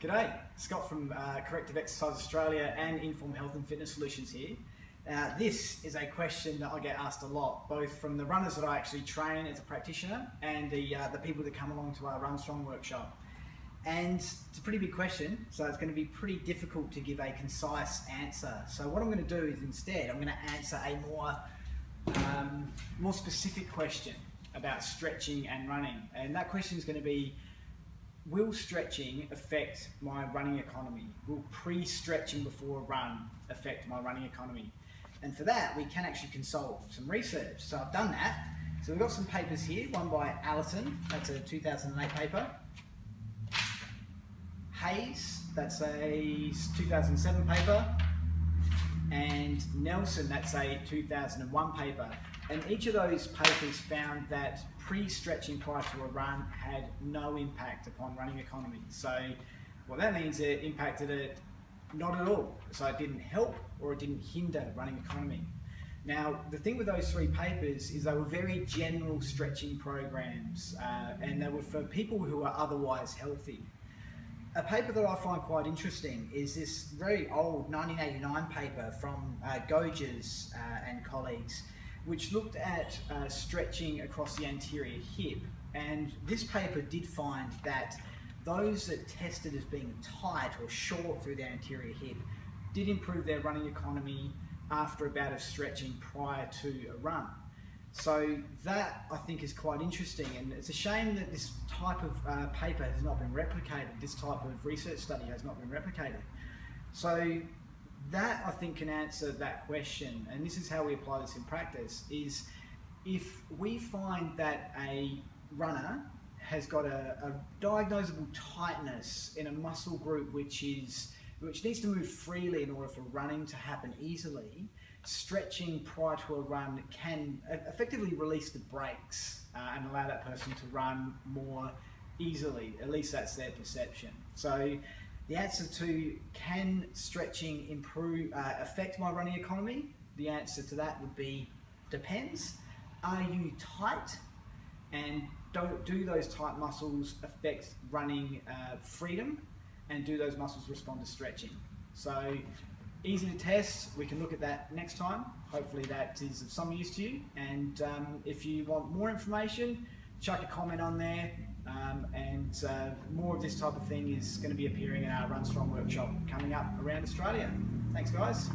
G'day, Scott from Corrective Exercise Australia and Inform Health and Fitness Solutions here. This is a question that I get asked a lot, both from the runners that I actually train as a practitioner and the people that come along to our Run Strong workshop. And it's a pretty big question, so it's going to be pretty difficult to give a concise answer. So what I'm going to do is instead, I'm going to answer a more specific question about stretching and running. And that question is going to be, will stretching affect my running economy? Will pre-stretching before a run affect my running economy? And for that, we can actually consult some research. So I've done that. So we've got some papers here, one by Allison, that's a 2008 paper. Hayes, that's a 2007 paper. And Nelson, that's a 2001 paper. And each of those papers found that pre-stretching prior to a run had no impact upon running economy. So what that means, it impacted it not at all. So it didn't help or it didn't hinder running economy. Now, the thing with those three papers is they were very general stretching programs and they were for people who are otherwise healthy. A paper that I find quite interesting is this very old 1989 paper from Goges and colleagues, which looked at stretching across the anterior hip. And this paper did find that those that tested as being tight or short through the anterior hip did improve their running economy after a bout of stretching prior to a run. So that, I think, is quite interesting, and it's a shame that this type of paper has not been replicated, this type of research study has not been replicated. So that, I think, can answer that question, and this is how we apply this in practice, is if we find that a runner has got a diagnosable tightness in a muscle group which needs to move freely in order for running to happen easily, stretching prior to a run can effectively release the brakes and allow that person to run more easily. At least that's their perception. So the answer to, can stretching affect my running economy? The answer to that would be, depends. Are you tight? And do those tight muscles affect running freedom? And do those muscles respond to stretching? So easy to test. We can look at that next time. Hopefully that is of some use to you. And if you want more information, chuck a comment on there. More of this type of thing is going to be appearing in our Run Strong workshop coming up around Australia. Thanks, guys.